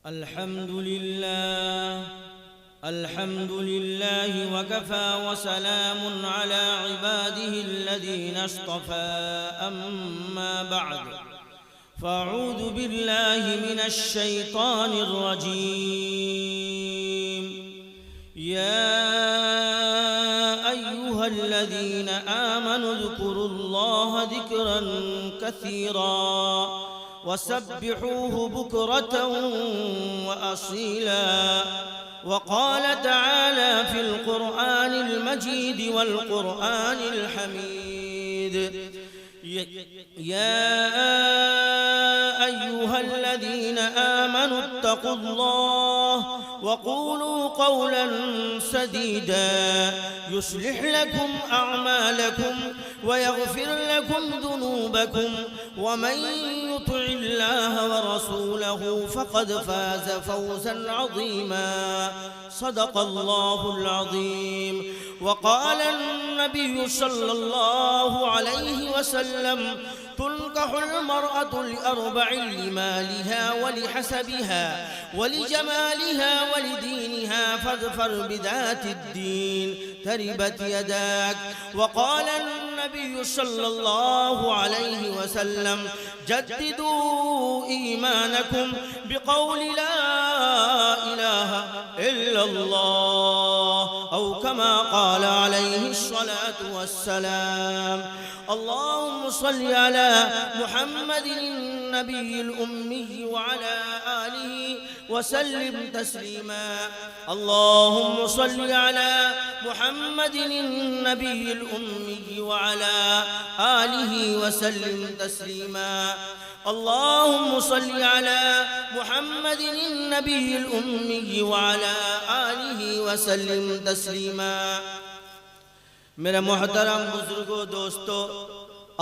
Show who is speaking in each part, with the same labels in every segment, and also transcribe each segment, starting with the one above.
Speaker 1: الحمد لله وكفى وسلام على عباده الذين اصطفى أما بعد فأعوذ بالله من الشيطان الرجيم يا أيها الذين آمنوا اذكروا الله ذكرا كثيرا وسبحوه بكرة وأصيلا. وقال تعالى في القرآن المجيد والقرآن الحميد يا أيها الذين آمنوا اتقوا الله وقولوا قولا سديدا يصلح لكم أعمالكم ويغفر لكم ذنوبكم ومن يطع الله ورسوله فقد فاز فوزا عظيما. صدق الله العظيم. وقال النبي صلى الله عليه وسلم تنكح المرأة لأربع: لمالها ولحسبها ولجمالها ولدينها فاظفر بذات الدين تربت يداك. وقال النبي صلى الله عليه وسلم جددوا إيمانكم بقول لا إله إلا الله أو كما قال عليه الصلاة والسلام. اللهم صل على محمد النبي الأمي وعلى آله وسلم تسليما. اللهم صل على محمد النبي الأمي وعلى آله وسلم تسليما. اللهم صل على محمد النبي الأمي وعلى آله وسلم تسليما. میرے محترم بزرگوں دوستو،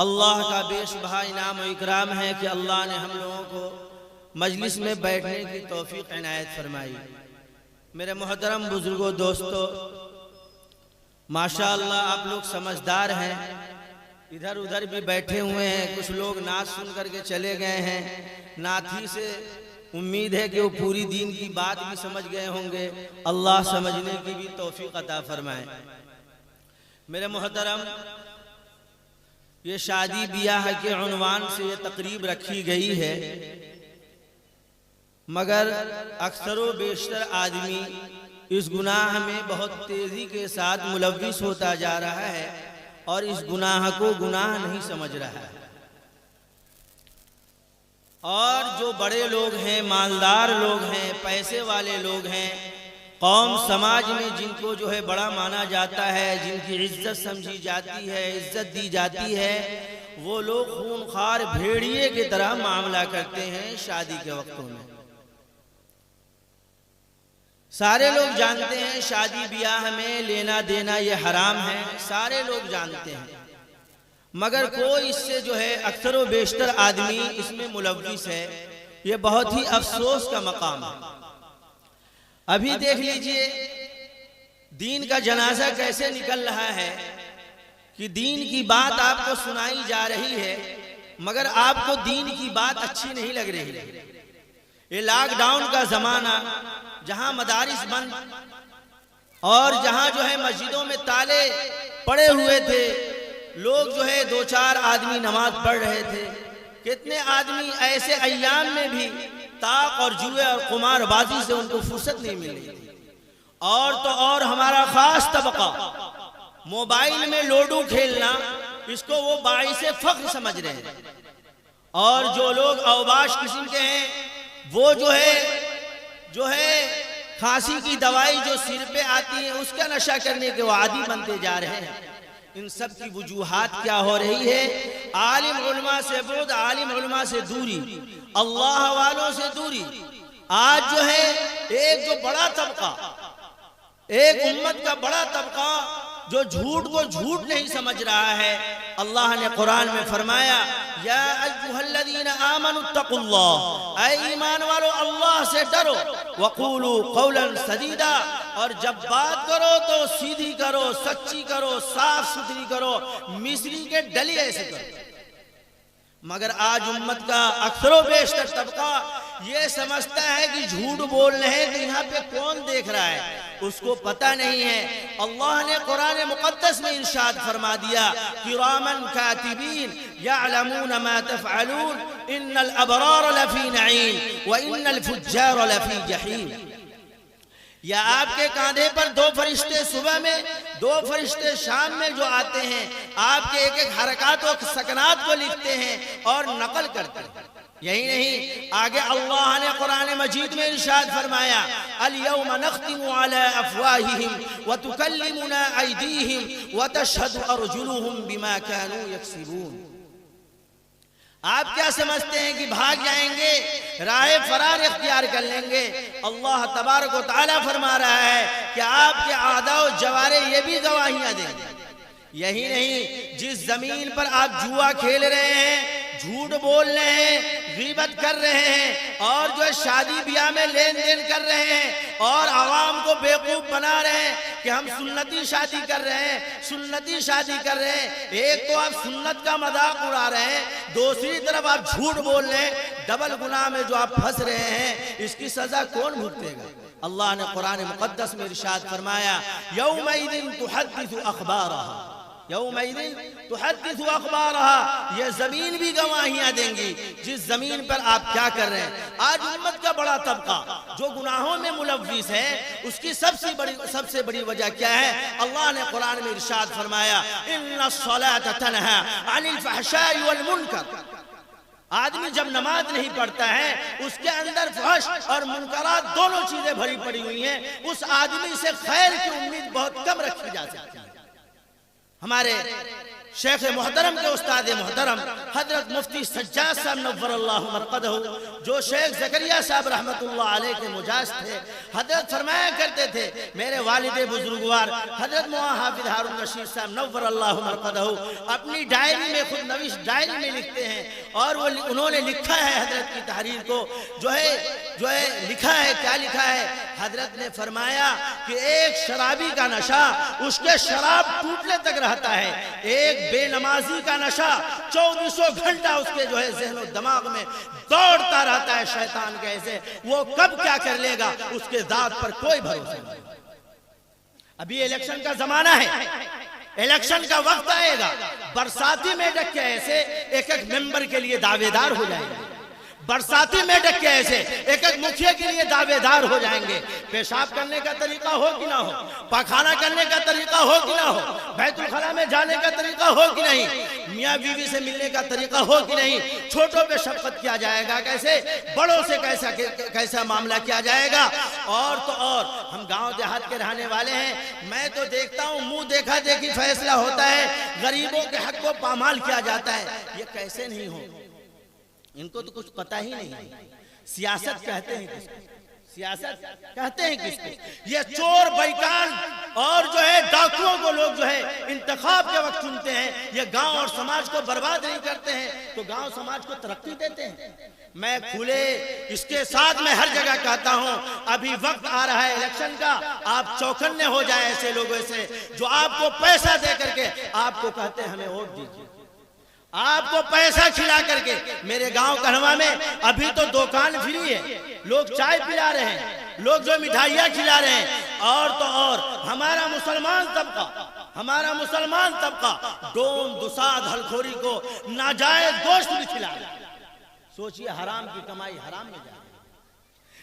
Speaker 1: اللہ کا بے شبہ انعام و اکرام ہے کہ اللہ نے ہم لوگوں کو مجلس میں بیٹھنے کی توفیق عنایت فرمائی. میرے محترم بزرگوں دوستو، ماشاءاللہ آپ لوگ سمجھدار ہیں، ادھر ادھر بھی بیٹھے ہوئے ہیں، کچھ لوگ نعت سن کر کے چلے گئے ہیں. نعت ہی سے امید ہے کہ وہ پوری دین کی بات بھی سمجھ گئے ہوں گے. اللہ سمجھنے کی بھی توفیق عطا فرمائے. میرے محترم، یہ شادی بیاہ کے عنوان سے یہ تقریب رکھی گئی ہے، مگر اکثر و بیشتر آدمی اس گناہ میں بہت تیزی کے ساتھ ملوث ہوتا جا رہا ہے اور اس گناہ کو گناہ نہیں سمجھ رہا ہے. اور جو بڑے لوگ ہیں، مالدار لوگ ہیں، پیسے والے لوگ ہیں، قوم سماج میں جن کو جو ہے بڑا مانا جاتا ہے، جن کی عزت سمجھی جاتی ہے، عزت دی جاتی ہے، وہ لوگ خونخوار بھیڑیے کی طرح معاملہ کرتے ہیں شادی کے وقتوں میں. سارے لوگ جانتے ہیں شادی بیاہ میں لینا دینا یہ حرام ہے، سارے لوگ جانتے ہیں، مگر کوئی اس سے جو ہے اکثر و بیشتر آدمی اس میں ملوث ہے. یہ بہت ہی افسوس کا مقام ہے. ابھی دیکھ لیجئے دین کا جنازہ کیسے نکل رہا ہے کہ دین کی بات آپ کو سنائی جا رہی ہے، مگر آپ کو دین کی بات اچھی نہیں لگ رہی ہے. یہ لاک ڈاؤن کا زمانہ، جہاں مدارس بند اور جہاں جو ہے مسجدوں میں تالے پڑے ہوئے تھے، لوگ جو ہے دو چار آدمی نماز پڑھ رہے تھے. کتنے آدمی ایسے ایام میں بھی طاق اور جوئے اور قمار بازی سے ان کو فرصت نہیں ملی تھی. اور تو اور ہمارا خاص طبقہ موبائل میں لوڈو کھیلنا، اس کو وہ باعث فخر سمجھ رہے ہیں. اور جو لوگ اوباش قسم کے ہیں، وہ جو ہے کھانسی کی دوائی جو سر پہ آتی ہے اس کا نشہ کرنے کے عادی بنتے جا رہے ہیں. ان سب کی وجوہات کیا ہو رہی ہے؟ عالم علماء سے بعد، عالم علماء سے دوری، اللہ والوں سے دوری. آج جو ہے ایک جو بڑا طبقہ، ایک امت کا بڑا طبقہ جو جھوٹ کو جھوٹ نہیں سمجھ رہا ہے. اللہ نے قرآن میں فرمایا یا ایھا الذین آمنوا اتقوا اللہ، اے ایمان والو اللہ سے ڈرو، وقولوا قولا سدیدا، اور جب بات کرو تو سیدھی کرو، سچی کرو، صاف ستھری کرو، مصری کے ڈلی ایسے کرو. مگر آج امت کا اکثر و بیشتر طبقہ یہ سمجھتا ہے کہ جھوٹ بول رہے ہیں تو یہاں پہ کون دیکھ رہا ہے، اس کو پتہ نہیں ہے۔ اللہ نے قرآن مقدس میں ارشاد فرما دیا کرامن کاتبین یعلمون ما تفعلون ان الابرار لفی نعیم وان الفجار لفی جحیم۔ یا آپ کے کاندھے پر دو فرشتے صبح میں، دو فرشتے شام میں جو آتے ہیں، آپ کے ایک ایک حرکات و سکنات کو لکھتے ہیں اور نقل کرتے ہیں۔ یہی نہیں، آگے اللہ نے قرآن مجید میں ارشاد فرمایا اليوم نختم على افواہہم وتکلمنا ایدیہم وتشہد ارجلہم بما كانوا یکسبون۔ آپ کیا سمجھتے ہیں کہ بھاگ جائیں گے، راہ فرار اختیار کر لیں گے؟ اللہ تبارک و تعالیٰ فرما رہا ہے کہ آپ کے اعضاء و جوارح یہ بھی گواہیاں دیں گے۔ یہی نہیں، جس زمین پر آپ جوا کھیل رہے ہیں، جھوٹ بول رہے ہیں، غیبت کر رہے ہیں، اور جو شادی بیاہ میں لین دین کر رہے ہیں اور عوام کو بیوقوف بنا رہے ہیں کہ ہم سنتی شادی کر رہے ہیں، سنتی شادی کر رہے ہیں، ایک تو آپ سنت کا مذاق اڑا رہے ہیں، دوسری طرف آپ جھوٹ بول رہے ہیں، ڈبل گناہ میں جو آپ پھنس رہے ہیں، اس کی سزا کون بھگتے گا؟ اللہ نے قرآن مقدس میں ارشاد فرمایا یومئذ تحدث اخبارہا، یومئذ تحدث اخبارہا، یہ زمین بھی گواہیاں دیں گی جس زمین پر آپ کیا کر رہے ہیں۔ آج امت کا بڑا طبقہ جو گناہوں میں ملوث ہے، اس کی سب سے بڑی وجہ کیا ہے؟ اللہ نے قرآن میں ارشاد فرمایا ان الصلاۃ تنہی عن الفحشاء والمنکر۔ آدمی جب نماز نہیں پڑھتا ہے، اس کے اندر فحش اور منکرات دونوں چیزیں بھری پڑی ہوئی ہیں، اس آدمی سے خیر کی امید بہت کم رکھی جا سکتی ہے۔ ہمارے شیخ محترم کے استاد محترم حضرت مفتی سجاد صاحب نور اللہ مرقدہ، جو شیخ زکریا صاحب رحمت اللہ علیہ کے مجاز تھے، حضرت فرمایا کرتے تھے، میرے والد بزرگوار حضرت مولانا حافظ ہارون رشید صاحب نور اللہ مرقدہ اپنی ڈائری میں، خود نویس ڈائری میں لکھتے ہیں، اور انہوں نے لکھا ہے حضرت کی تحریر کو، جو ہے لکھا ہے، کیا لکھا ہے؟ حضرت نے فرمایا کہ ایک شرابی کا نشہ اس کے شراب ٹوٹنے تک رہتا ہے، ایک بے نمازی کا نشہ 2400 گھنٹہ اس کے جو ہے ذہن و دماغ میں دوڑتا رہتا ہے شیطان کے ایسے، وہ کب کیا کر لے گا اس کے ذات پر کوئی بھروسہ نہیں۔ ابھی الیکشن کا زمانہ ہے، الیکشن کا وقت آئے گا، برساتی میڈک کے ایسے ایک ایک ممبر کے لیے دعوے دار ہو جائیں گے، برساتی میڈک کے ایسے ایک ایک مکھیے کے لیے دعوے دار ہو جائیں گے۔ پیشاب کرنے کا طریقہ ہو کہ نہ ہو، پاخانہ کرنے کا طریقہ ہو کہ نہ ہو، بیت الخلاء میں جانے کا طریقہ ہو کہ نہیں، میاں بیوی سے ملنے کا طریقہ ہو کہ نہیں، چھوٹوں پہ شفقت کیا جائے گا کیسے، بڑوں سے کیسا معاملہ کیا جائے گا۔ اور تو اور ہم گاؤں دیہات کے رہنے والے ہیں، میں تو دیکھتا ہوں منہ دیکھا دیکھی فیصلہ ہوتا ہے، غریبوں کے حق کو پامال کیا جاتا ہے، یہ کیسے نہیں ہو؟ ان کو تو کچھ پتہ ہی نہیں۔ سیاست کہتے ہیں کس کو؟ سیاست کہتے ہیں کس کو؟ یہ چور بیکان اور جو ہے ڈاکوؤں کو لوگ جو ہے انتخاب کے وقت چنتے ہیں، یہ گاؤں اور سماج کو برباد نہیں کرتے ہیں تو گاؤں سماج کو ترقی دیتے ہیں۔ میں کھلے اس کے ساتھ میں ہر جگہ کہتا ہوں، ابھی وقت آ رہا ہے الیکشن کا، آپ چوکنے ہو جائیں ایسے لوگوں سے جو آپ کو پیسہ دے کر کے آپ کو کہتے ہیں ہمیں ووٹ دیجیے، آپ کو پیسہ کھلا کر کے۔ میرے گاؤں کڑھوا میں ابھی تو دکان فری ہے، لوگ چائے پلا رہے ہیں، لوگ جو مٹھائیاں کھلا رہے ہیں، اور تو اور ہمارا مسلمان طبقہ ڈوم دساد ہلخوری کو ناجائز گوشت بھی کھلا رہا ہے۔ سوچئے حرام کی کمائی حرام میں جائے۔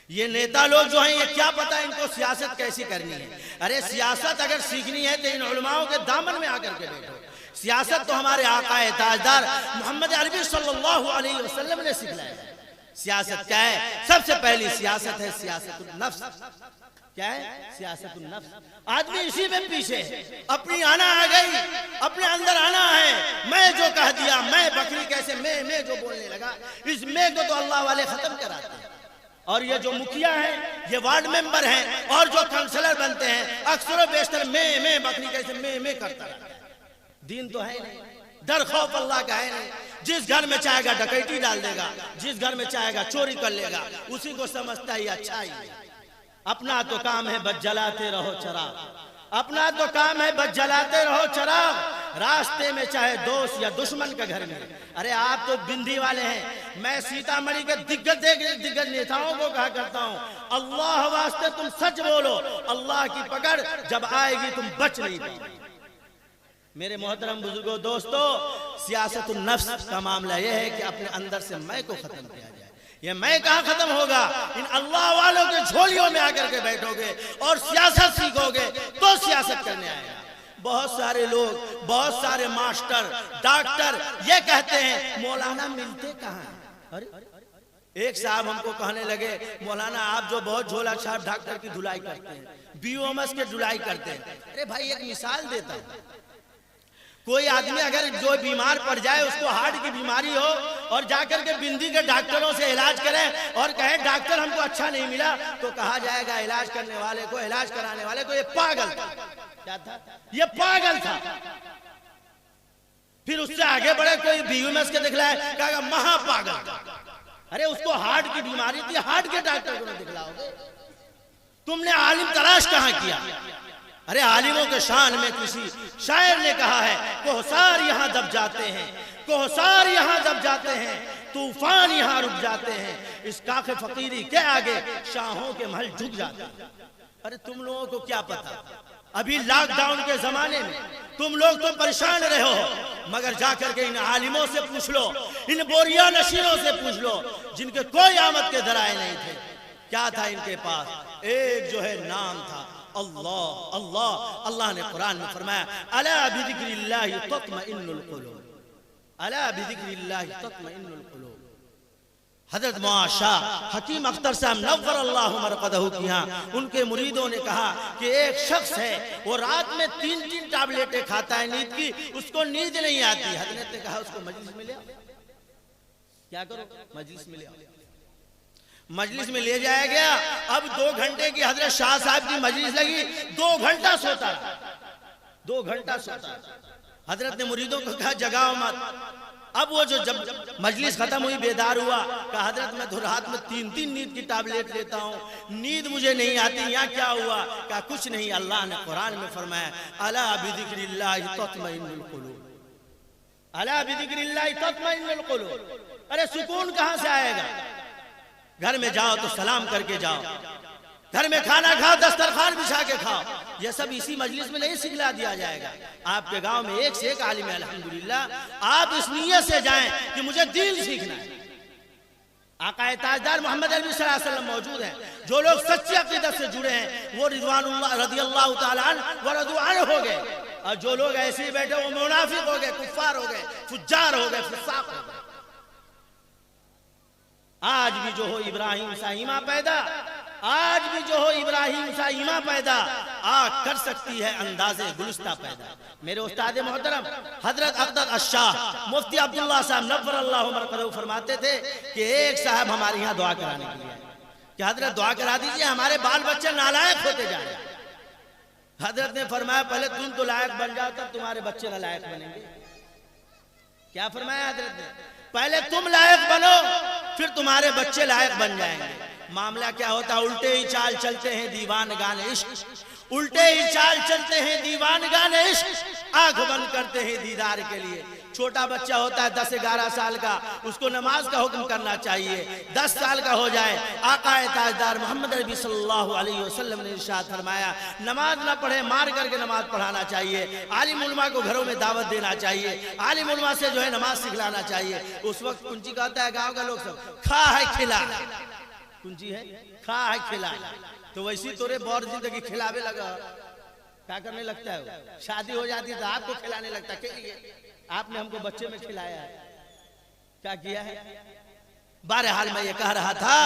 Speaker 1: یہ نیتا لوگ جو ہیں، یہ کیا پتہ ان کو سیاست کیسی کرنی ہے؟ ارے سیاست اگر سیکھنی ہے تو ان علماءوں کے دامن میں آ کر کے بیٹھو۔ سیاست تو ہمارے آقا تاجدار محمد عربی صلی اللہ علیہ وسلم نے سکھلایا ہے۔ سیاست کیا ہے؟ سب سے پہلی سیاست ہے سیاست النفس۔ کیا ہے؟ سیاست النفس۔ آدمی اسی میں پیچھے ہے، اپنی آنا آ گئی، اپنے اندر آنا ہے، میں جو کہہ دیا، میں بکری کیسے میں جو بولنے لگا، اس میں کو تو اللہ والے ختم کراتے ہیں۔ اور یہ جو مکھیا ہیں، یہ وارڈ ممبر ہیں، اور جو کانسلر بنتے ہیں، اکثر و بیشتر میں بکری کیسے میں کرتا ہے۔ دین تو ہے نہیں، ڈر خوف اللہ کا ہے نہیں۔ جس گھر میں چاہے گا ڈکیتی ڈال دے گا، جس گھر میں چاہے گا چوری کر لے گا، اسی کو سمجھتا ہی اچھا ہی۔ اپنا تو کام ہے بس جلاتے رہو چراغ، اپنا تو کام ہے بس جلاتے رہو چراغ، راستے میں چاہے دوست یا دشمن کا گھر ملے. ارے آپ تو بندھی والے ہیں. میں سیتامڑھی کے دگج نیتاؤں کو کہا کرتا ہوں اللہ واسطے تم سچ بولو, اللہ کی پکڑ جب آئے گی تم بچ نہیں پاؤ. میرے محترم بزرگوں دوستو, سیاست النفس کا معاملہ یہ ہے کہ اپنے اندر سے میں کو ختم کیا جائے. یہ میں کہاں ختم ہوگا؟ ان اللہ والوں کے جھولیوں میں آ کر کے بیٹھو گے اور سیاست سیکھو گے تو سیاست کرنے آئے گا. بہت سارے لوگ, بہت سارے ماسٹر, ڈاکٹر یہ کہتے ہیں مولانا ملتے کہاں ہیں. ایک صاحب ہم کو کہنے لگے مولانا آپ جو بہت جھولا چھاپ ڈاکٹر کی دھلائی کرتے ہیں, BOMS کے دھلائی کرتے ہیں. ارے بھائی ایک مثال دیتا ہوں. کوئی آدمی اگر جو بیمار پڑ جائے, اس کو ہارٹ کی بیماری ہو اور جا کر کے بندی کے ڈاکٹروں سے علاج کرے اور کہے ڈاکٹر ہم کو اچھا نہیں ملا, تو کہا جائے گا علاج کرنے والے کو, علاج کرانے والے کو یہ پاگل تھا. کیا تھا؟ یہ پاگل تھا. پھر اس سے آگے بڑھے کوئی BOMS کے دکھلائے, کہا گا مہا پاگل تھا. ارے اس کو ہارٹ کی بیماری تھی, ہارٹ کے ڈاکٹر کو نہ دکھلاؤ گے. تم نے عالم تلاش کہاں کیا؟ ارے عالموں کے شان میں کسی شاعر نے کہا ہے کوہسار یہاں دب جاتے ہیں, کوہسار یہاں دب جاتے ہیں, طوفان یہاں رک جاتے ہیں, اس کاخ فقیری کے آگے شاہوں کے محل جھک جاتے ہیں. ارے تم لوگوں کو کیا پتا, ابھی لاک ڈاؤن کے زمانے میں تم لوگ تو پریشان رہے ہو, مگر جا کر کے ان عالموں سے پوچھ لو, ان بوریا نشینوں سے پوچھ لو جن کے کوئی آمد کے ذرائع نہیں تھے, کیا تھا ان کے پاس؟ ایک جو ہے نام تھا اللہ. اللہ اللہ نے قرآن میں فرمایا الا بذکر اللہ تطمئن القلوب, الا بذکر اللہ تطمئن القلوب. حضرت معاشہ حکیم اختر صاحب نور اللہ مرقدہ کی یہاں ان کے مریدوں نے کہا کہ ایک شخص ہے وہ رات میں 3 ٹیبلیٹیں کھاتا ہے نیند کی, اس کو نیند نہیں آتی. حضرت نے کہا اس کو مجلس میں لے آؤ. کیا کرو؟ مجلس میں لے آؤ. مجلس میں لے جایا گیا. اب 2 گھنٹے کی حضرت شاہ صاحب کی مجلس لگی, 2 گھنٹہ سوتا ہے, 2 گھنٹہ سوتا ہے. حضرت نے مریدوں کو کہا جگاؤ مت. اب وہ جو جب مجلس ختم ہوئی بیدار ہوا, کہا حضرت میں رات میں 3 نیند کی ٹیبلیٹ لیتا ہوں, نیند مجھے نہیں آتی, یہاں کیا ہوا؟ کہا کچھ نہیں, اللہ نے قرآن میں فرمایا الا بذکر اللہ تطمئن القلوب, الا بذکر اللہ تطمئن القلوب. ارے سکون کہاں سے آئے گا؟ گھر میں جاؤ تو سلام کر کے جاؤ, گھر میں کھانا کھاؤ دسترخوان بچھا کے کھاؤ. یہ سب اسی مجلس میں نہیں سکھلا دیا جائے گا. آپ کے گاؤں میں ایک سے ایک عالم ہے الحمدللہ, آپ اس نیت سے جائیں کہ مجھے دین سیکھنا ہے. آقا تاجدار محمد عربی صلی اللہ علیہ وسلم موجود ہیں. جو لوگ سچی عقیدت سے جڑے ہیں وہ رضوان اللہ رضی اللہ تعالیٰ عنہ ورضوا عنہ ہو گئے, اور جو لوگ ایسے ہی بیٹھے وہ منافق ہو گئے, کفار ہو گئے, فجار ہو گئے, فساق ہو گئے. آج بھی جو ہو ابراہیم سا ایمان پیدا, آج بھی جو ہو ابراہیم سا ایمان پیدا, آگ کر سکتی ہے انداز گلستہ پیدا. میرے استاد محترم حضرت اقدس الشاہ مفتی عبداللہ صاحب نور اللہ مرقدہ فرماتے تھے کہ ایک صاحب ہمارے یہاں دعا کرانے کے لیے کہ حضرت دعا کرا دیجئے, ہمارے بال بچے نالائق ہوتے جا رہے ہیں. حضرت نے فرمایا پہلے تم تو لائق بن جاؤ تب تمہارے بچے نالائق بنیں گے. کیا فرمایا حضرت نے؟ پہلے تم لائق بنو پھر تمہارے بچے لائق بن جائیں گے. معاملہ کیا ہوتا ہے؟ الٹے ہی چال چلتے ہیں دیوان گان عشق, الٹے ہی چال چلتے ہیں دیوان گان عشق, آنکھ بند کرتے ہیں دیدار کے لیے. چھوٹا بچہ ہوتا ہے 10-11 سال کا, اس کو نماز کا حکم کرنا چاہیے. 10 سال کا ہو جائے, آقا تاجدار محمد عربی صلی اللہ علیہ وسلم نے ارشاد فرمایا نماز نہ پڑھے مار کر کے نماز پڑھانا چاہیے. عالم علماء کو گھروں میں دعوت دینا چاہیے, عالم علماء سے جو ہے نماز سکھلانا چاہیے. اس وقت کنچی کہتا ہے گاؤں کا لوگ سب کھا ہے کھلا, کنچی ہے کھا ہے کھلا, تو ویسی تورے بور زندگی کھلاوے لگا. کیا کرنے لگتا ہے؟ شادی ہو جاتی ہے تو آپ کو کھلانے لگتا ہے. آپ نے ہم کو بچے میں کھلایا ہے, کیا کیا ہے؟ بہرحال میں یہ کہہ رہا تھا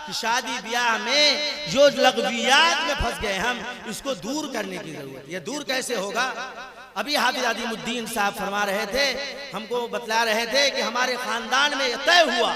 Speaker 1: کہ شادی بیاہ میں جو لغویات میں پھنس گئے ہم, اس کو دور کرنے کی ضرورت. یہ دور کیسے ہوگا؟ ابھی حافظ عظیم الدین صاحب فرما رہے تھے, ہم کو بتلا رہے تھے کہ ہمارے خاندان میں یہ طے ہوا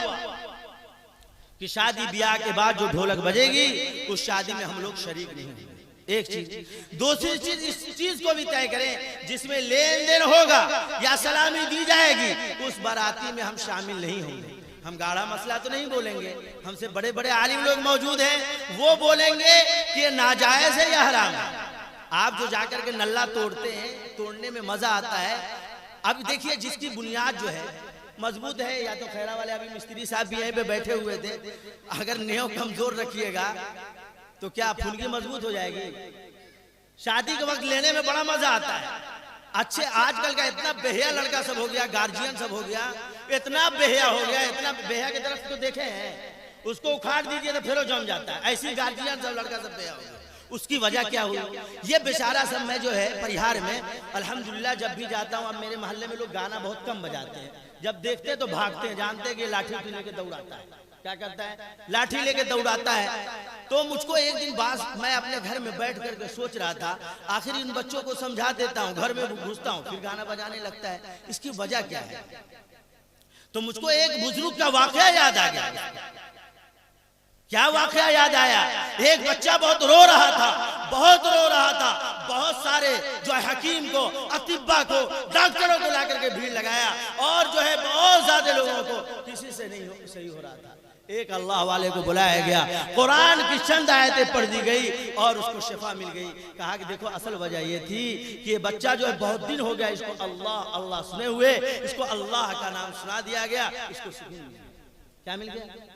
Speaker 1: کہ شادی بیاہ کے بعد جو ڈھولک بجے گی اس شادی میں ہم لوگ شریک نہیں ہیں. ایک چیز. دوسری چیز, اس چیز کو بھی طے کریں جس میں لین دین ہوگا یا سلامی دی جائے گی, اس باراتی میں ہم شامل نہیں ہوں گے. ہم گاڑا مسئلہ تو نہیں بولیں گے, ہم سے بڑے بڑے عالم لوگ موجود ہیں, وہ بولیں گے کہ یہ ناجائز ہے یا حرام ہے. آپ جو جا کر کے نلہ توڑتے ہیں توڑنے میں مزہ آتا ہے. اب دیکھیے جس کی بنیاد جو ہے مضبوط ہے, یا تو خیرہ والے ابھی مستری صاحب بھی یہیں پہ بیٹھے ہوئے تھے, اگر نیو کمزور رکھیے گا تو کیا پھنگی مضبوط ہو جائے گی؟ شادی کے وقت لینے میں بڑا مزہ آتا ہے. اچھے آج کل کا اتنا بہیا لڑکا سب ہو گیا, گارجین سب ہو گیا, اتنا بہیا ہو گیا, اتنا بہیا کی طرف تو دیکھے ہیں, اس کو اکھاڑ دیجئے تو پھر وہ جم جاتا ہے. ایسی گارجین سب لڑکا سب بہیا ہو گیا. اس کی وجہ کیا ہوئی؟ یہ بیچارہ سب میں جو ہے پریہار میں الحمدللہ جب بھی جاتا ہوں, اب میرے محلے میں لوگ گانا بہت کم بجاتے ہیں, جب دیکھتے تو بھاگتے ہیں, جانتے ہیں کہ لاٹھی لے کے دوڑاتا ہے. کیا کرتا ہے؟ لاٹھی لے کے دوڑاتا ہے. تو مجھ کو ایک دن بعد میں اپنے گھر میں بیٹھ کر کے سوچ رہا تھا, آخر ان بچوں کو سمجھا دیتا ہوں, گھر میں گھستا ہوں, پھر گانا بجانے لگتا ہے, اس کی وجہ کیا ہے؟ تو مجھ کو ایک بزرگ کا واقعہ یاد آ گیا. کیا واقعہ یاد آیا؟ ایک بچہ بہت رو رہا تھا, بہت رو رہا تھا, بہت سارے جو ہے حکیم کو, اطباء کو, ڈاکٹروں کو لا کر کے بھیڑ لگایا, اور جو ہے بہت زیادہ لوگوں کو کسی سے نہیں صحیح ہو رہا تھا. ایک اللہ والے کو بلایا گیا, قرآن کی چند آیتیں پڑھ دی گئی اور اس کو شفا مل گئی. کہا کہ دیکھو اصل وجہ یہ تھی کہ یہ بچہ جو ہے بہت دن ہو گیا, اس کو اللہ اللہ سنے ہوئے, اس کو اللہ کا نام سنا دیا گیا, اس کو سکون مل گیا. کیا مل گیا؟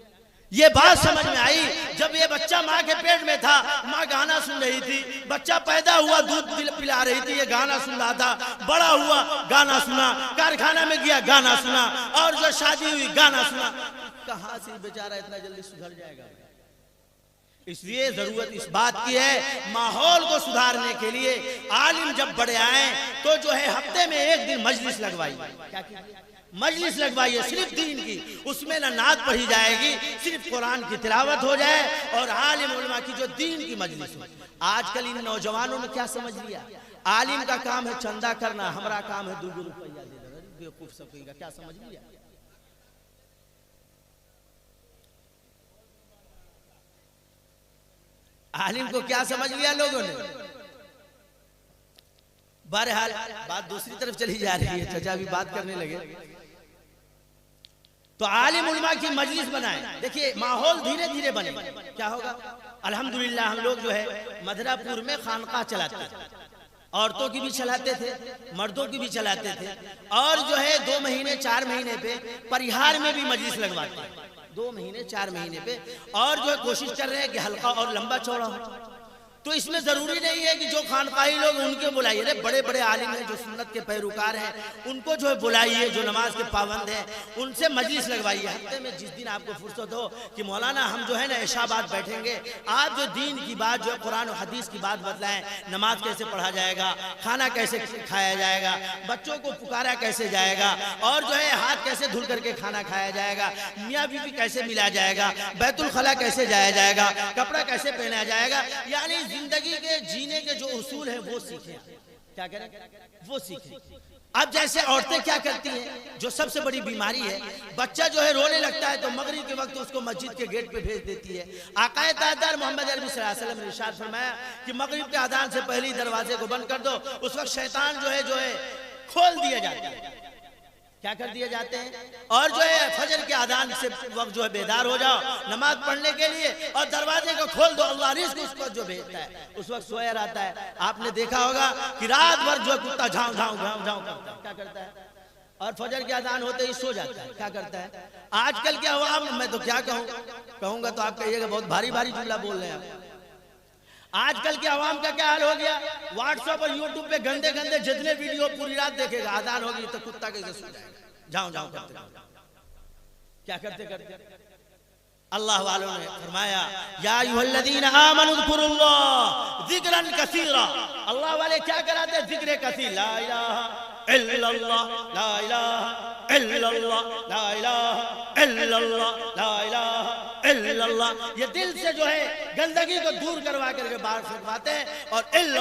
Speaker 1: یہ بات سمجھ میں آئی جب یہ بچہ ماں کے پیٹ میں تھا, ماں گانا سن رہی تھی, بچہ پیدا ہوا دودھ پلا رہی تھی, یہ گانا سن رہا تھا, بڑا ہوا گانا سنا, کارخانہ میں گیا گانا سنا, اور جو شادی ہوئی گانا سنا. کہاں سے بیچارہ اتنا جلدی سدھر جائے گا؟ اس لیے ضرورت اس بات کی ہے ماحول کو سدھارنے کے لیے عالم جب بڑے آئیں تو جو ہے ہفتے میں ایک دن مجلس لگوائی. کیا کیجیے؟ مجلس لگوائیے صرف دین کی, اس میں نہ نعت پڑھی جائے گی, صرف قرآن کی تلاوت ہو جائے, اور عالم علماء کی جو دین کی مجلس ہو. آج کل ان نوجوانوں نے کیا سمجھ لیا؟ عالم کا کام ہے چندہ کرنا, ہمارا کام ہے 2 روپیہ دینا. بیوقوف سب کا کیا سمجھ لیا؟ عالم کو کیا سمجھ لیا لوگوں نے؟ بہرحال بات دوسری طرف چلی جا رہی ہے, چچا بھی بات کرنے لگے. تو عالم علماء کی مجلس بنائیں. دیکھیے ماحول دھیرے دھیرے بنے, کیا ہوگا؟ الحمدللہ ہم لوگ جو ہے مدرہ پور میں خانقاہ چلاتے تھے, عورتوں کی بھی چلاتے تھے, مردوں کی بھی چلاتے تھے, اور جو ہے 2 مہینے 4 مہینے پہ پریہار میں بھی مجلس لگواتے ہیں, 2 مہینے 4 مہینے پہ, اور جو ہے کوشش کر رہے ہیں کہ حلقہ اور لمبا چوڑا ہو. تو اس میں ضروری نہیں ہے کہ جو خانقاہی لوگ ان کے بلائیے, بڑے بڑے عالم ہیں جو سنت کے پیروکار ہیں, ان کو جو ہے بلائیے, جو نماز کے پابند ہیں, ان سے مجلس لگوائیے. ہفتے میں جس دن آپ کو فرصت ہو کہ مولانا ہم جو ہے نا عشاء بعد بیٹھیں گے, آپ جو دین کی بات جو ہے قرآن و حدیث کی بات بتلائیں, نماز کیسے پڑھا جائے گا, کھانا کیسے کھایا جائے گا, بچوں کو پکارا کیسے جائے گا, اور جو ہے ہاتھ کیسے دھل کر کے کھانا کھایا جائے گا, میاں بیوی کیسے ملا جائے گا, بیت الخلا کیسے جایا جائے گا, کپڑا کیسے پہنا جائے گا. یعنی زندگی کے جینے کے جو اصول ہیں وہ سیکھیں. کیا کریں؟ وہ سیکھیں. اب جیسے عورتیں کیا کرتی ہیں, جو سب سے بڑی بیماری ہے, بچہ جو ہے رونے لگتا ہے تو مغرب کے وقت اس کو مسجد کے گیٹ پہ بھیج دیتی ہے. آقا تاجدار محمد عربی صلی اللہ علیہ وسلم نے ارشاد فرمایا کہ مغرب کے اذان سے پہلے دروازے کو بند کر دو, اس وقت شیطان جو ہے کھول دیا جاتا ہے. کیا کر دیے جاتے ہیں, اور جو ہے فجر کے اذان سے وقت جو ہے بیدار ہو جاؤ نماز پڑھنے کے لیے, اور دروازے کو کھول دو, اللہ رزق اس کو جو بھیجتا ہے, اس وقت سویا رہتا ہے. آپ نے دیکھا ہوگا کہ رات بھر جو کتا جھاؤں جھاؤں جھاؤں جھاؤں کرتا ہے. کیا کرتا ہے؟ اور فجر کے اذان ہوتے ہی سو جاتا ہے. کیا کرتا ہے؟ آج کل کے عوام, میں تو کیا کہوں گا تو آپ کہیے گا بہت بھاری بھاری جملہ بول رہے ہیں. آج کل کے عوام کا کیا حال ہو گیا, واٹس ایپ اور یوٹیوب پہ گندے گندے جتنے ویڈیو پوری رات دیکھے گا, اذان ہوگی تو کتا کیسے سو جائے گا, جاؤں جاؤں کرتے. کیا کرتے کرتے اللہ والوں نے فرمایا یا ایھا الذین آمنوا اذکروا اللہ ذکرا کثیرا. اللہ والے کیا کراتے؟ ذکر کثیر, لا الہ الا اللہ, لا الہ الا اللہ, لا الہ الا اللہ, لا الہ الا اللہ. یہ دل سے جو ہے گندگی کو دور کروا کر کے باہر پھینکواتے ہیں, اور الا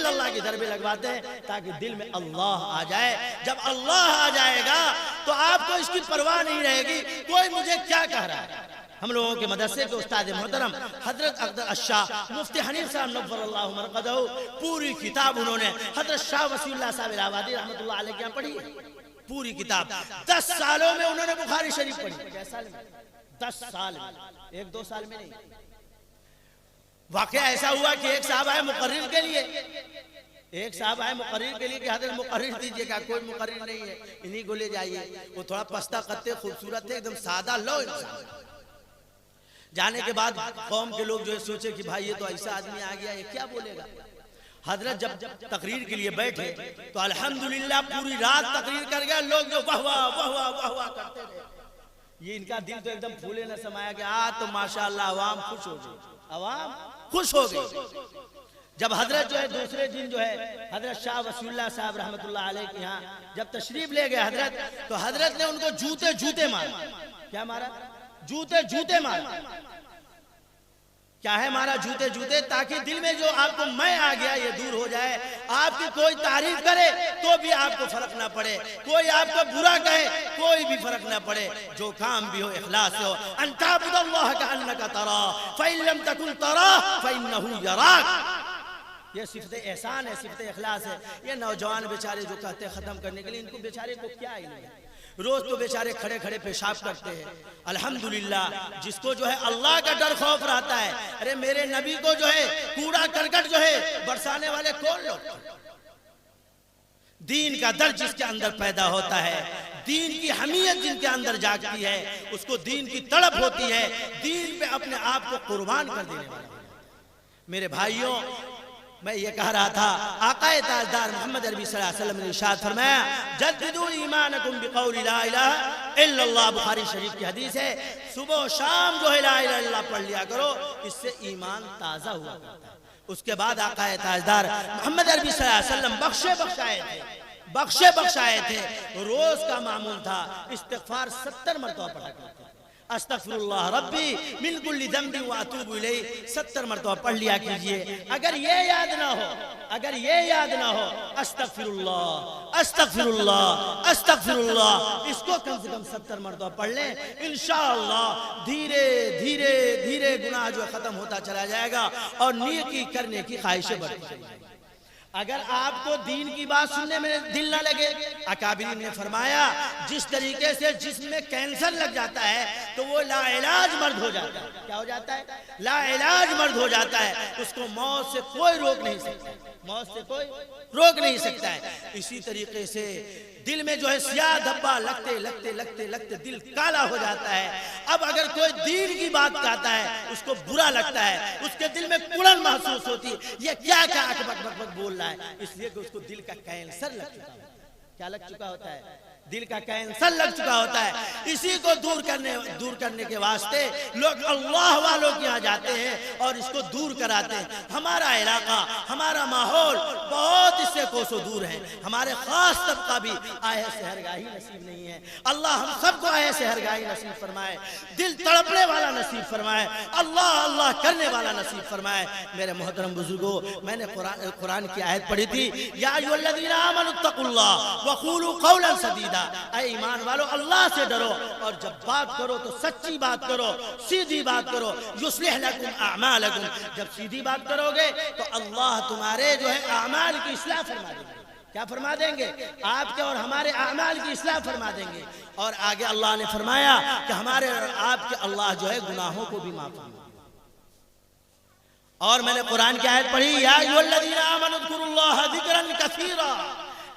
Speaker 1: اللہ کی ضربیں لگواتے ہیں تاکہ دل میں اللہ آ جائے. جب اللہ آ جائے گا تو آپ کو اس کی پرواہ نہیں رہے گی کوئی مجھے کیا کہہ رہا ہے. ہم لوگوں کے مدرسے کے استاد محترم حضرت اقدر الشاہ مفتی حنیف صاحب نور اللہ مرقدہ, پوری کتاب انہوں نے حضرت شاہ وسیع اللہ صاحب الہٰبادی رحمۃ اللہ علیہ کے یہاں پڑھی ہے. پوری کتاب 10 سالوں میں انہوں نے بخاری شریف پڑھی. کیا سال میں؟ 10 سال میں, 1-2 سال میں نہیں. واقعہ ایسا ہوا کہ ایک صاحب آئے مقرر کے لیے, ایک صاحب آئے مقرر کے لیے کہ حضرت مقرر دیجئے گا، کوئی مقرر نہیں ہے، انہی کو لے جائیے. وہ تھوڑا پستہ قطع خوبصورت تھے، ایک دم سادہ لو انسان. جانے کے بعد قوم کے لوگ جو ہے سوچے کہ بھائی یہ تو ایسا آدمی آ گیا، یہ کیا بولے گا. حضرت جب تقریر کے لیے بیٹھے تو الحمدللہ پوری رات تقریر کر گیا. لوگ جو واہ واہ واہ واہ واہ واہ کرتے رہے. یہ ان کا دل تو ایک دم پھولے نہ سمایا کہ آج تو ماشاءاللہ عوام خوش ہو گئی، عوام خوش ہو گئی. جب حضرت جو ہے دوسرے دن جو ہے حضرت شاہ وصی اللہ صاحب رحمت اللہ علیہ کے یہاں جب تشریف لے گئے حضرت، تو حضرت نے ان کو جوتے مارا. کیا مارا؟ جوتے مارا. کیا ہے مارا؟ جوتے، تاکہ دل میں جو آپ کو میں آ گیا یہ دور ہو جائے. آپ کی کوئی تعریف کرے تو بھی آپ کو فرق نہ پڑے، کوئی آپ کو برا کہے کوئی بھی فرق نہ پڑے. جو کام بھی ہو اخلاص سے ہو. ان تعبد اللہ کأنک تراہ فإن لم تکن تراہ فإنہ یراک. یہ صفت احسان ہے، صفت اخلاص ہے. یہ نوجوان بیچارے جو کہتے ہیں ختم کرنے کے لیے، ان کو بیچارے کو کیا علم ہے؟ روز تو بیچارے کھڑے کھڑے پیشاب کرتے ہیں. الحمدللہ جس کو جو ہے اللہ کا ڈر خوف رہتا ہے. ارے میرے نبی کو جو ہے کوڑا کرکٹ جو ہے برسانے والے کون لوگ؟ دین کا در جس کے اندر پیدا ہوتا ہے، دین کی حمیت جن کے اندر جاگتی ہے، اس کو دین کی تڑپ ہوتی ہے، دین پہ اپنے آپ کو قربان کر دینے والا. میرے بھائیوں، میں یہ کہہ رہا تھا، آقا تاجدار محمد عربی صلی اللہ علیہ وسلم نے ارشاد فرمایا جددوا ایمانکم بقول لا الہ الا اللہ. بخاری شریف کی حدیث ہے، صبح و شام جو ہے لا الہ الا اللہ پڑھ لیا کرو، اس سے ایمان تازہ ہوا کرتا ہے. اس کے بعد آقا تاجدار محمد عربی صلی اللہ علیہ وسلم بخشائے تھے. روز کا معمول تھا استغفار 70 مرتبہ پڑھا کرتے تھے. استغفر اللہ ربی من کل ذنب واتوب الیہ 70 مرتبہ پڑھ لیا کیجئے. اگر یہ یاد نہ ہو استغفر اللہ اس کو کم سے کم 70 مرتبہ پڑھ لیں. انشاءاللہ دھیرے گناہ جو ختم ہوتا چلا جائے گا اور نیکی کرنے کی خواہشیں بڑھتی جائیں گی. اگر آپ کو دین کی بات سننے میں دل نہ لگے، اکابرین نے فرمایا جس طریقے سے جسم میں کینسر لگ جاتا ہے تو وہ لا علاج مرد ہو جاتا ہے. کیا ہو جاتا ہے؟ لا علاج مرد ہو جاتا ہے. اس کو موت سے کوئی روک نہیں سکتا ہے. اسی طریقے سے دل میں جو ہے سیاہ دھبا لگتے دل کالا ہو جاتا ہے. اب اگر کوئی دین کی بات کہتا ہے اس کو برا لگتا ہے، اس کے دل میں کڑن محسوس ہوتی ہے، یہ کیا بک بول رہا ہے، اس لیے کہ اس کو دل کا کینسر لگ چکا ہے. کیا لگ چکا ہوتا ہے؟ دل کا کینسر لگ چکا ہوتا ہے. اسی کو دور کرنے کے واسطے لوگ اللہ والوں کے یہاں جاتے ہیں اور اس کو دور کراتے ہیں. ہمارا علاقہ، ہمارا ماحول بہت اس سے کوسوں دور ہے. ہمارے خاص طبقہ بھی آئے سحرگاہی نصیب نہیں ہے. اللہ ہم سب کو آئے سحرگاہی نصیب فرمائے، دل تڑپنے والا نصیب فرمائے، اللہ کرنے والا نصیب فرمائے. میرے محترم بزرگوں، میں نے قرآن کی آیت پڑھی تھی، یا ایھا الذین آمنوا اتقوا اللہ وقولوا قولا سدیدا. اے ایمان والو اللہ سے ڈرو اور جب بات کرو تو سچی بات کرو، سیدھی بات کرو. یصلح لکم اعمالکم. جب سیدھی بات کرو گے تو اللہ تمہارے جو ہے اعمال کی اصلاح فرما دیں گے. کیا فرما دیں گے؟ آپ کے اور ہمارے اعمال کی اصلاح فرما دیں گے. اور آگے اللہ نے فرمایا کہ ہمارے اور آپ کے اللہ جو ہے گناہوں کو بھی معاف فرما دیں گے. اور میں نے قرآن کی آیت پڑھی، یا ایھا الذین آمنوا اذکروا اللہ ذکرا کثیرا.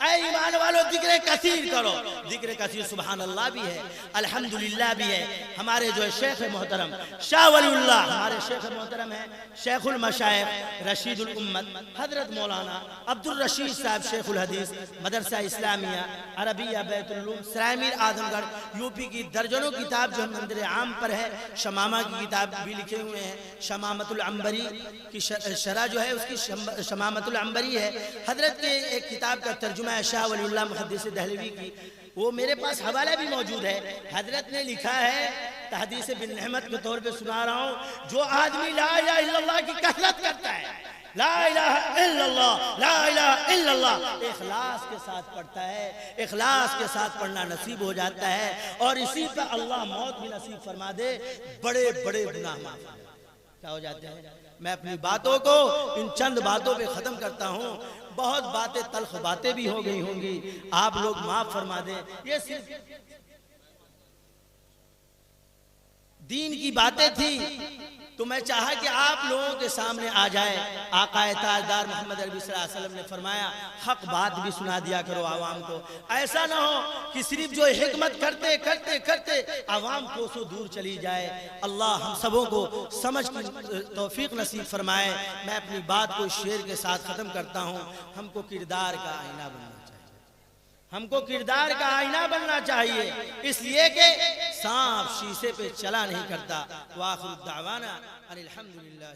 Speaker 1: اے ایمان والو ذکر کثیر کرو. ذکر کثیر سبحان اللہ بھی ہے، الحمدللہ بھی ہے. ہمارے جو ہے شیخ محترم شاہ ولی اللہ، ہمارے شیخ محترم ہیں شیخ المشائخ رشید الامت حضرت مولانا عبد الرشید صاحب شیخ الحدیث مدرسہ اسلامیہ عربیہ بیت العلوم سرائے میر اعظم گڑھ یوپی کی درجنوں کتاب جو مندر عام پر ہے. شمامہ کی کتاب بھی لکھے ہوئے ہیں. شمامۃ العنبری کی شرح جو ہے اس کی شمامۃ العنبری ہے. حضرت کے ایک کتاب کا ترجمہ شاہ ولی اللہ محدث دہلوی کی، وہ میرے پاس حوالہ بھی موجود ہے. حضرت نے لکھا ہے، تحدیث بن نعمت کے طور پہ سنا رہا ہوں، جو آدمی لا الہ الا اللہ کی کثرت کرتا ہے، لا الہ الا اللہ، لا الہ الا اللہ اخلاص کے ساتھ پڑھتا ہے، اخلاص کے ساتھ پڑھنا نصیب ہو جاتا ہے اور اسی پہ اللہ موت بھی نصیب فرما دے. بڑے گناہ معاف کیا ہو جاتے ہیں. میں اپنی باتوں کو ان چند باتوں پہ ختم کرتا ہوں. بہت باتیں تلخ باتیں بھی ہو گئی ہوں گی، آپ لوگ معاف فرما دیں. یہ صرف دین کی باتیں تھی تو میں چاہا کہ آپ لوگوں کے سامنے آ جائے۔ آقا تاجدار محمد عربی صلی اللہ علیہ وسلم نے فرمایا حق بات بھی سنا دیا کرو عوام کو، ایسا نہ ہو کہ صرف جو حکمت کرتے کرتے کرتے عوام کو سو دور چلی جائے۔ اللہ ہم سبوں کو سمجھ کی توفیق نصیب فرمائے۔ میں اپنی بات کو شعر کے ساتھ ختم کرتا ہوں۔ ہم کو کردار کا آئینہ بننا چاہیے، ہم کو کردار کا آئینہ بننا چاہیے، اس لیے کہ سانپ شیشے پہ چلا نہیں کرتا۔ وآخر الدعوانا ان الحمدللہ۔